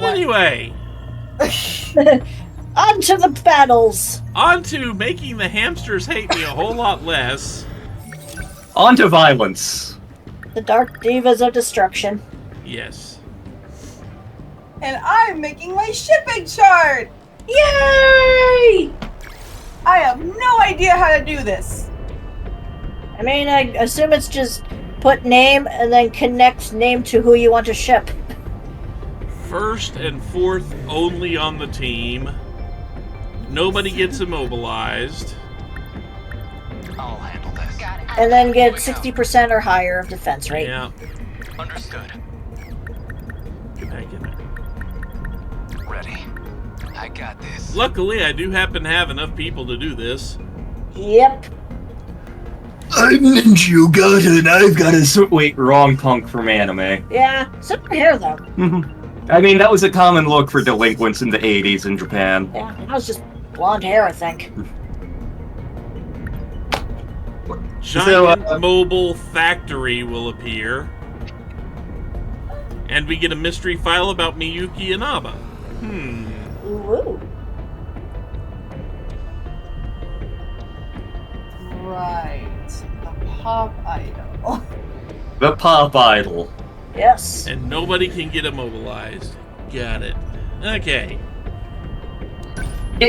Anyway. On to the battles. On to making the hamsters hate me a whole lot less. On to violence. The Dark Divas of Destruction. Yes. And I'm making my shipping chart! Yay! I have no idea how to do this. I mean, I assume it's just put name and then connect name to who you want to ship. First and fourth only on the team. Nobody gets immobilized. I'll handle this. Got it. And then get 60% or higher of defense rate. Yeah. Understood. Get back in there. Ready. I got this. Luckily, I do happen to have enough people to do this. Yep. I'm Ninjuga, and I've got a... Wait, wrong punk from anime. Yeah, silver hair though. I mean, that was a common look for delinquents in the 80s in Japan. Yeah, that was just blonde hair, I think. Giant mobile factory will appear. And we get a mystery file about Miyuki Inaba. Ooh. Right. The pop idol. The pop idol. Yes. And nobody can get immobilized. Got it. Okay.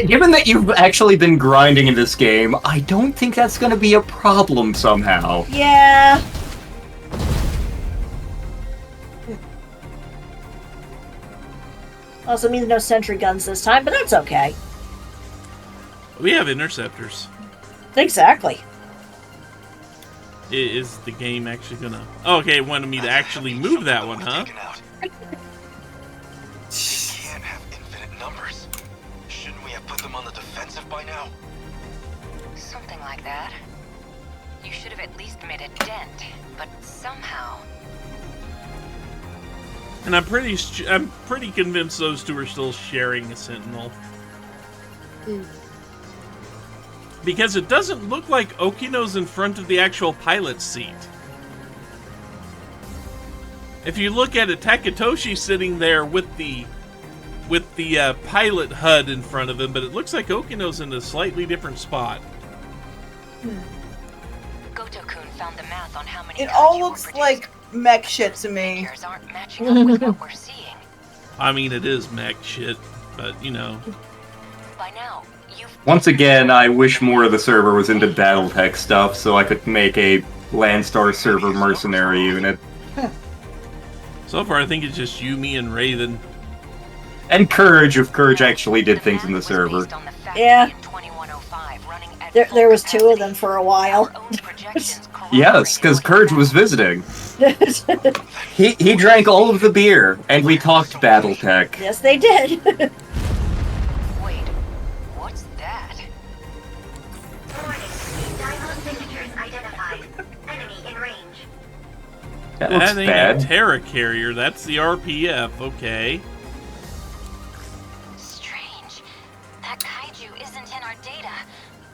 Given that you've actually been grinding in this game, I don't think that's going to be a problem somehow. Yeah. Also means no sentry guns this time, but that's okay. We have interceptors. Exactly. Is the game actually gonna... Oh, okay, it wanted me to actually move that one, huh? You can't have infinite numbers. Shouldn't we have put them on the defensive by now? Something like that. You should have at least made a dent, but somehow... And I'm pretty convinced those two are still sharing a Sentinel. Because it doesn't look like Okino's in front of the actual pilot's seat. If you look at it, Takatoshi's sitting there with the pilot HUD in front of him, but it looks like Okino's in a slightly different spot. Goto-kun found the math on how many It all kaiju were looks produced. like mech shit to me. Figures aren't matching up with what we're seeing. I mean, it is mech shit, but you know. By now, you've... Once again, I wish more of the server was into Battletech stuff so I could make a Landstar server mercenary unit. So far, I think it's just Yumi and Raven. And Courage, if Courage actually did things in the server. Yeah. There was two of them for a while. Yes, because Courage was visiting. He drank all of the beer, and we talked Battletech. Yes, they did. Wait, what's that? That looks That ain't bad. a Terra carrier, that's the RPF, okay. Strange. That kaiju isn't in our data.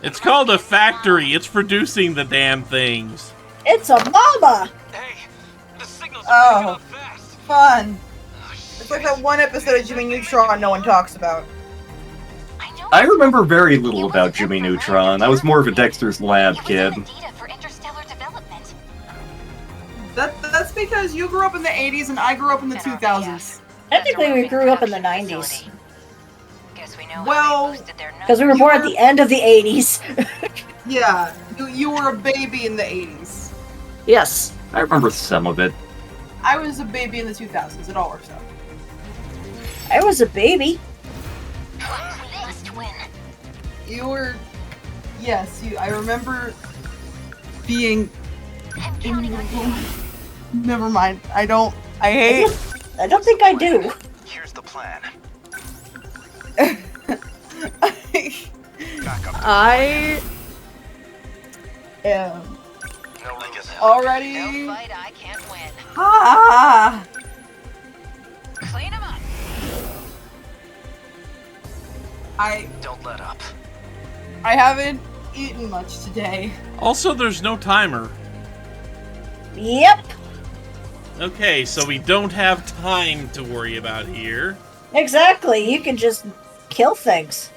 It's called a factory, it's producing the damn things. It's a mama. Hey, the signals are Oh. picking up fast. Fun. It's like that one episode of Jimmy Neutron no one talks about. I remember very little about Jimmy Neutron. I was more of a Dexter's Lab kid. That's because you grew up in the 80s and I grew up in the 2000s. Technically, we grew up in the 90s. Well, Because we were born at the end of the 80s. yeah, you were a baby in the 80s. Yes. I remember some of it. I was a baby in the 2000s. It all works out. I was a baby. You were... Yes, I remember being... Never mind. I hate... I don't think I do. Here's the plan. I am already... No fight I can't win. Ah! Clean 'em up. Don't let up. I haven't eaten much today. Also, there's no timer. Yep. Okay, so we don't have time to worry about here. Exactly. You can just kill things.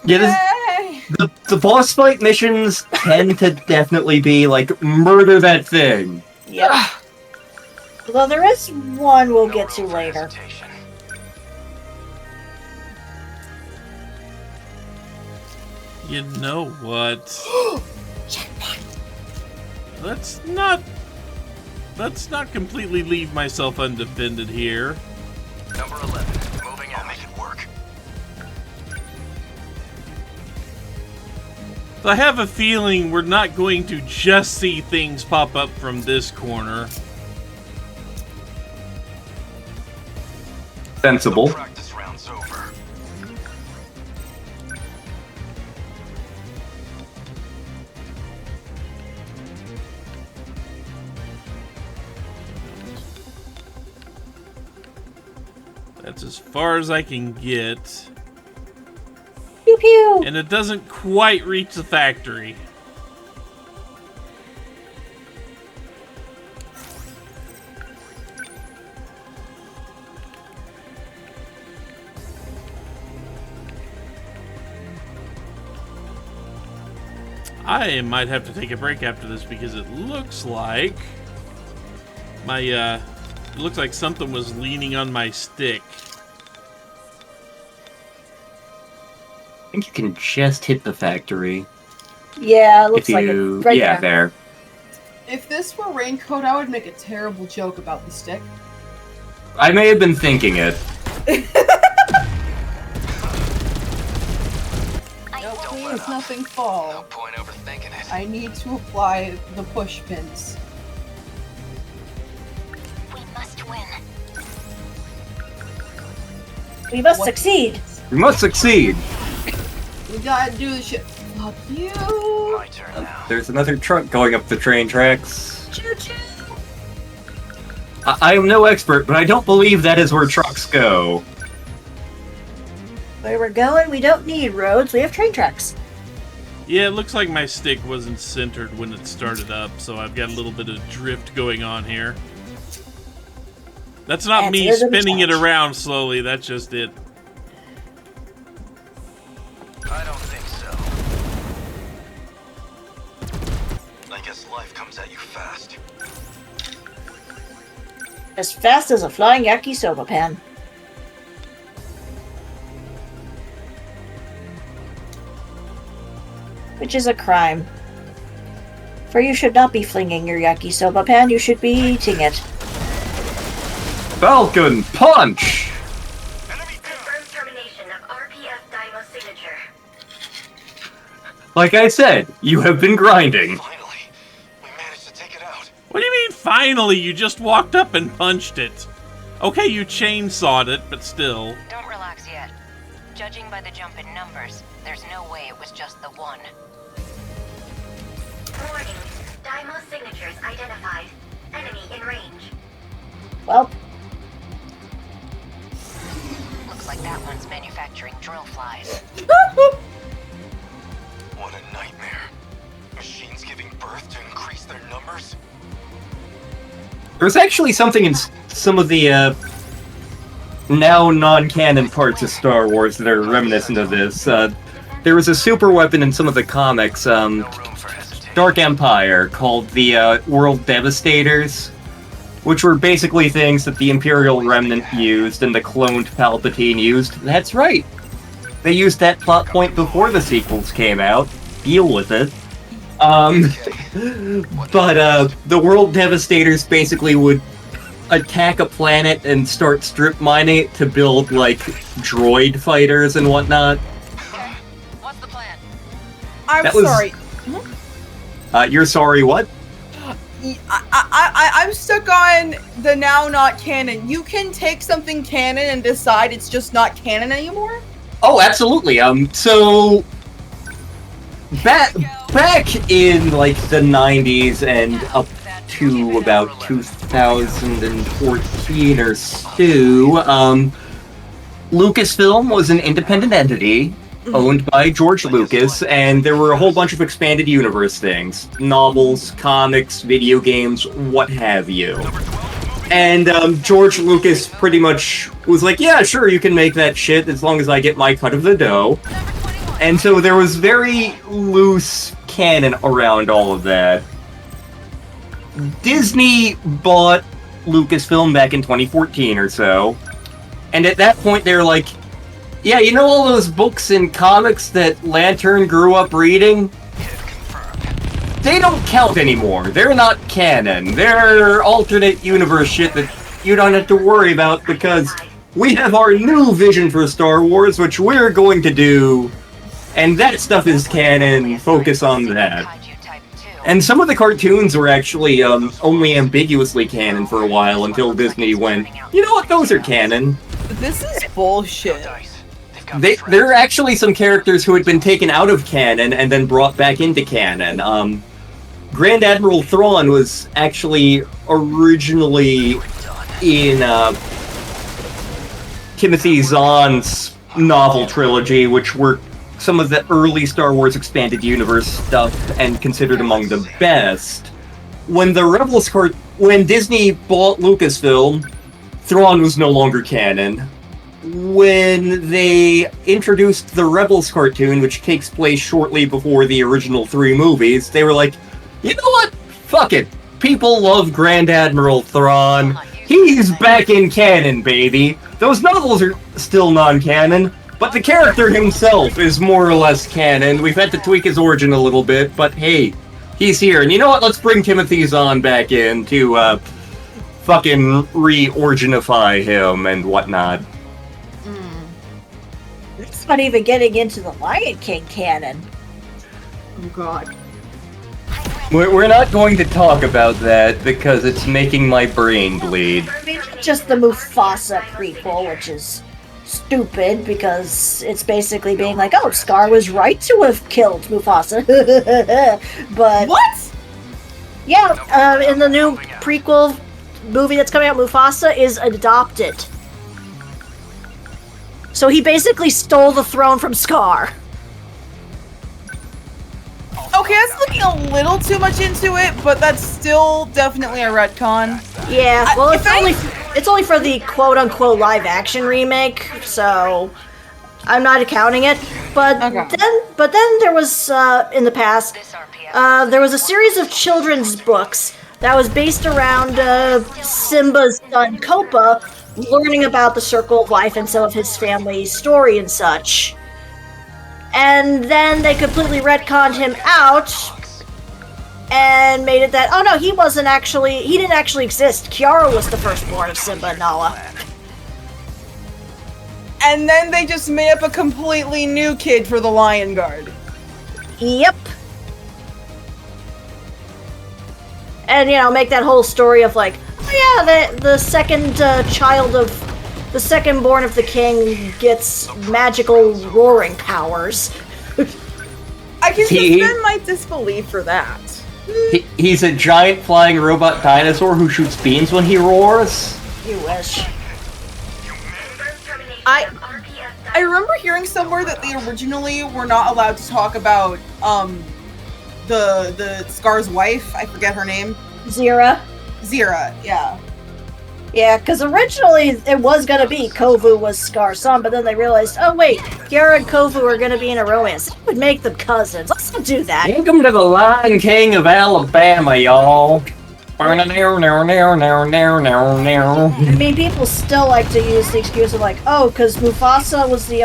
Yeah, Yay! the boss fight missions tend to definitely be like murder that thing. Yep. Although there is one we'll get to later. You know what? Let's not completely leave myself undefended here. Number 11. Moving out. I'll make it work. So I have a feeling we're not going to just see things pop up from this corner. Sensible. The practice round's over. That's as far as I can get. Pew pew. And it doesn't quite reach the factory. I might have to take a break after this because it looks like it looks like something was leaning on my stick. I think you can just hit the factory. Yeah, it looks If like you, it. Right yeah, there. If this were Raincoat, I would make a terrible joke about the stick. I may have been thinking it. No, please, nothing fall. No point overthinking it. I need to apply the push pins. We must win. We must What? succeed. We must succeed. We gotta do this shit. Fuck you. My turn now. There's another truck going up the train tracks. Choo choo. I am no expert, but I don't believe that is where trucks go. Where we're going, we don't need roads. We have train tracks. Yeah, it looks like my stick wasn't centered when it started up, so I've got a little bit of drift going on here. That's not me That's a spinning it challenge. around slowly, that's just it. I don't think so. I guess life comes at you fast. As fast as a flying yakisoba pan. Which is a crime. For you should not be flinging your yakisoba pan, you should be eating it. Falcon Punch! Enemy down! Confirmed termination of RPF Dymo signature. Like I said, you have been grinding. Finally, we managed to take it out. What do you mean, finally? You just walked up and punched it. Okay, you chainsawed it, but still. Don't relax yet. Judging by the jump in numbers, there's no way it was just the one. Warning. Dymo signatures identified. Enemy in range. Well, Looks like that one's manufacturing drill flies. What a nightmare. Machines giving birth to increase their numbers? There's actually something in some of the now non-canon parts of Star Wars that are reminiscent of this. There was a super weapon in some of the comics, No room for hesitation. Dark Empire, called the World Devastators, which were basically things that the Imperial Remnant used and the cloned Palpatine used. That's right. They used that plot point before the sequels came out. Deal with it. But the World Devastators basically would attack a planet and start strip mining it to build, like, droid fighters and whatnot. Okay, what's the plan? I'm That was- sorry. You're sorry, what? I'm stuck on the now not canon. You can take something canon and decide it's just not canon anymore? Oh, absolutely. So back in like the 90s and up to about 2014 or so, Lucasfilm was an independent entity owned by George Lucas, and there were a whole bunch of expanded universe things. Novels, comics, video games, what have you. Number 12 moving And George Lucas pretty much was like, yeah, sure, you can make that shit as long as I get my cut of the dough. And so there was very loose canon around all of that. Disney bought Lucasfilm back in 2014 or so. And at that point, they were like, yeah, you know all those books and comics that Lantern grew up reading? They don't count anymore. They're not canon. They're alternate universe shit that you don't have to worry about because we have our new vision for Star Wars, which we're going to do, and that stuff is canon. Focus on that. And some of the cartoons were actually only ambiguously canon for a while until Disney went, you know what, those are canon. This is bullshit. There are actually some characters who had been taken out of canon and then brought back into canon. Grand Admiral Thrawn was actually originally in Timothy Zahn's novel trilogy, which were some of the early Star Wars Expanded Universe stuff and considered among the best. When Disney bought Lucasfilm, Thrawn was no longer canon. When they introduced the Rebels cartoon, which takes place shortly before the original 3 movies, they were like, you know what? Fuck it. People love Grand Admiral Thrawn. He's back in canon, baby. Those novels are still non-canon, but the character himself is more or less canon. We've had to tweak his origin a little bit, but hey, he's here. And you know what? Let's bring Timothy Zahn back in to fucking re-origin-ify him and whatnot. It's not even getting into the Lion King canon. Oh god. We're not going to talk about that because it's making my brain bleed. I mean, just the Mufasa prequel, which is stupid because it's basically being like, oh, Scar was right to have killed Mufasa. But What? yeah, in the new prequel movie that's coming out, Mufasa is adopted. So he basically stole the throne from Scar. Okay, that's looking a little too much into it, but that's still definitely a retcon. Yeah, well, If it's only for the quote-unquote live-action remake, so I'm not accounting it. But Okay. then there was in the past there was a series of children's books that was based around Simba's son Kopa learning about the Circle of Life and some of his family's story and such. And then they completely retconned him out and made it that, oh no, he didn't actually exist. Kiara was the firstborn of Simba and Nala. And then they just made up a completely new kid for the Lion Guard. Yep. And, make that whole story of like, oh yeah, the second child of the second born of the king gets magical roaring powers. I can suspend my disbelief for that. He's a giant flying robot dinosaur who shoots beams when he roars? You wish. I remember hearing somewhere that they originally were not allowed to talk about the Scar's wife. I forget her name. Zira, yeah. Yeah, because originally it was gonna be Kovu was Scar's son, but then they realized, oh wait, Kiara and Kovu are gonna be in a romance. That would make them cousins. Let's not do that. Welcome to the Lion King of Alabama, y'all. I mean, people still like to use the excuse of like, oh, because Mufasa was the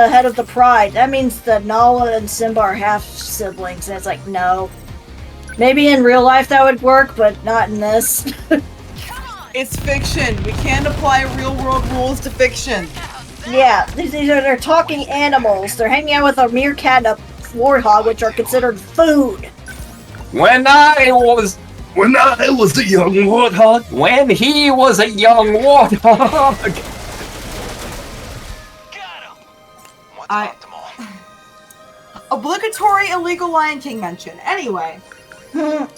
head of the pride. That means that Nala and Simba are half siblings, and it's like, no. Maybe in real life that would work, but not in this. It's fiction. We can't apply real world rules to fiction. Yeah, they're talking animals. They're hanging out with a meerkat and a warthog, which are considered food. When I was a young warthog. When he was a young warthog. Got him. What's I- optimal? Obligatory illegal Lion King mention. Anyway. God,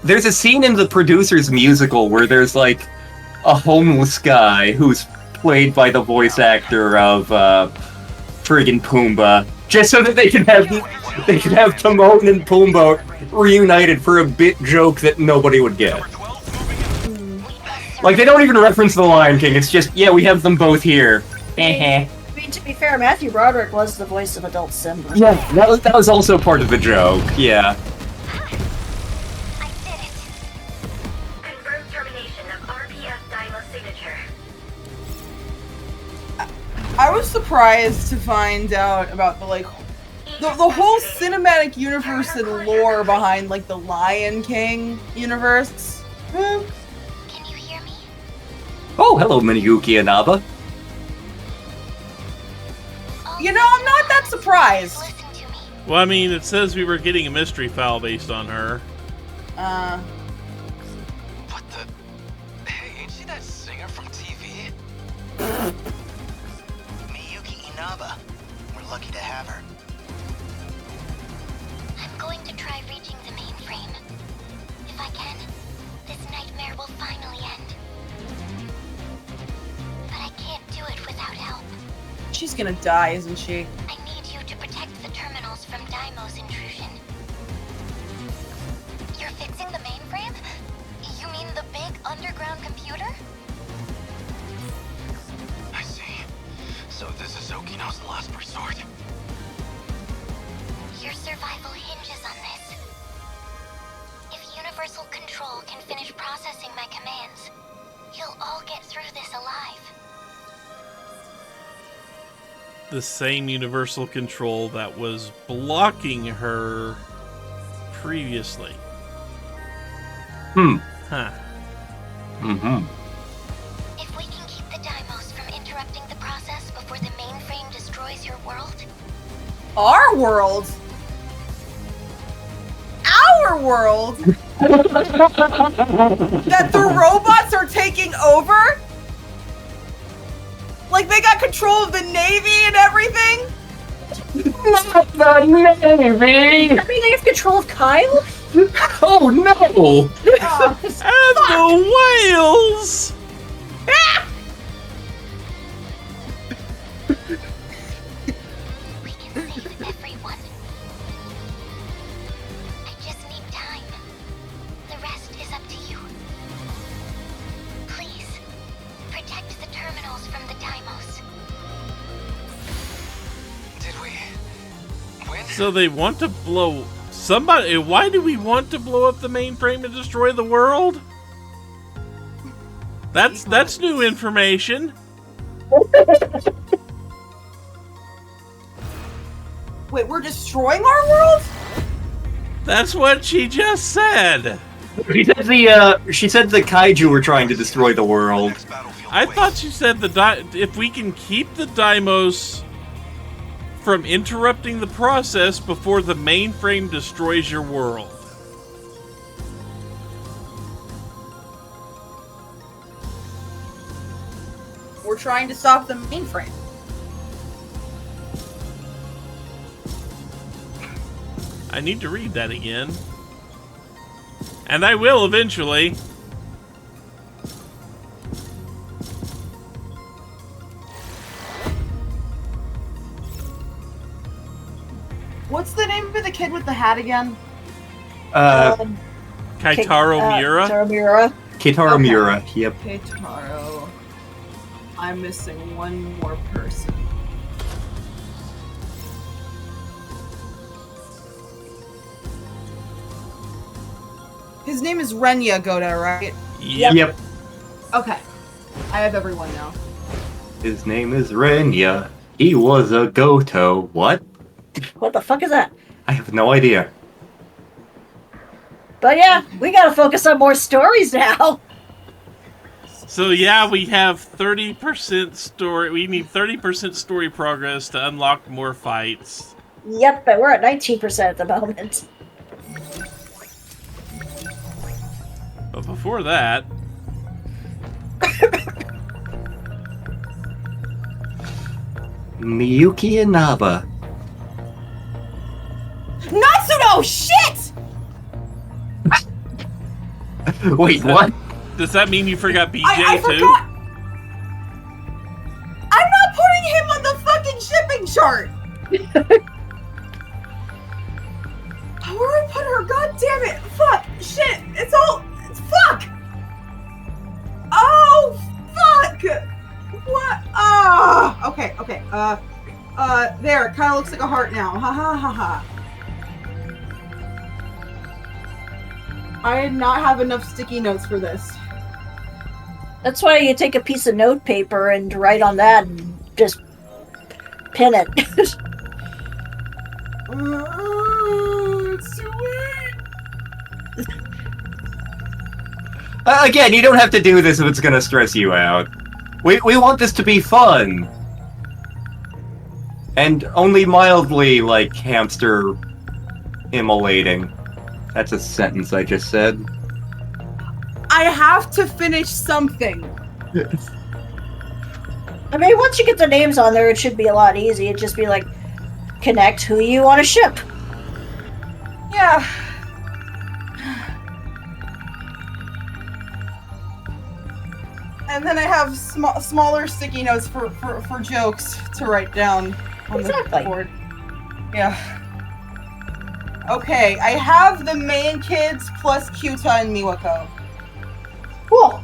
there's a scene in the producer's musical where there's like a homeless guy who's played by the voice actor of friggin' Pumbaa, just so that they can have Timon and Pumbaa reunited for a bit joke that nobody would get. Number 12 moving in. Like, they don't even reference the Lion King, it's just, yeah, we have them both here. I mean, to be fair, Matthew Broderick was the voice of adult Simba. Yeah, that was also part of the joke, yeah. I did it. Confirmed termination of RPF Dymo signature. I was surprised to find out about the whole cinematic universe and lore behind like the Lion King universe. Can you hear me? Oh, hello, Miniyuki Inaba. You know, I'm not that surprised. Listen to me. Well, I mean, it says we were getting a mystery file based on her. What the? Hey, ain't she that singer from TV? Miyuki Inaba. We're lucky to have her. I'm going to try reaching the mainframe. If I can, this nightmare will finally end. But I can't do it without help. She's gonna die, isn't she? I need you to protect the terminals from Daimo's intrusion. You're fixing the mainframe? You mean the big underground computer? I see. So this is Okino's last resort. Your survival hinges on this. If Universal Control can finish processing my commands, you'll all get through this alive. The same universal control that was blocking her previously. Huh. Mm-hmm. If we can keep the Daimos from interrupting the process before the mainframe destroys your world, Our world? Our world? That the robots are taking over? Like they got control of the Navy and everything? Not the Navy! I mean, they have control of Kyle? Oh no! Oh, And the whales! we can save everyone. I just need time. The rest is up to you. Please, protect the terminals from the Daimos. Did we win? So they want to blow somebody. Why do we want to blow up the mainframe to destroy the world? That's new information. wait, we're destroying our world? That's what she just said. She said the kaiju were trying to destroy the world. Next battlefield I waits. thought she said if we can keep the Daimos from interrupting the process before the mainframe destroys your world. We're trying to stop the mainframe. I need to read that again. And I will eventually. What's the name of the kid with the hat again? Kaitaro Miura. Kaitaro Miura. Keitaro Okay. Miura, yep. Keitaro. I'm missing one more person. His name is Renya Goda, right? Yep. Okay. I have everyone now. His name is Renya. He was a Goto. What? What the fuck is that? I have no idea. But yeah, we gotta focus on more stories now. So yeah, we have 30% story. We need 30% story progress to unlock more fights. Yep, but we're at 19% at the moment. But before that, Miyuki Inaba. Natsuno! Shit! Wait, what? does that mean you forgot BJ I too? forgot! I'm not putting him on the fucking shipping chart! Where I put her! God damn it! Fuck! Shit! It's fuck! Oh, fuck! What? Ah! Okay. There. It kind of looks like a heart now. Ha ha ha ha. I did not have enough sticky notes for this. That's why you take a piece of note paper and write on that and just pin it. It's too late. Again, you don't have to do this if it's gonna stress you out. We want this to be fun. And only mildly, like, hamster immolating. That's a sentence I just said. I have to finish something. I mean, once you get the names on there, it should be a lot easier. It'd just be like, connect who you want to ship. Yeah. And then I have smaller sticky notes for jokes to write down on the board. Yeah. Okay, I have the main kids plus Kyuta and Miwako. Cool.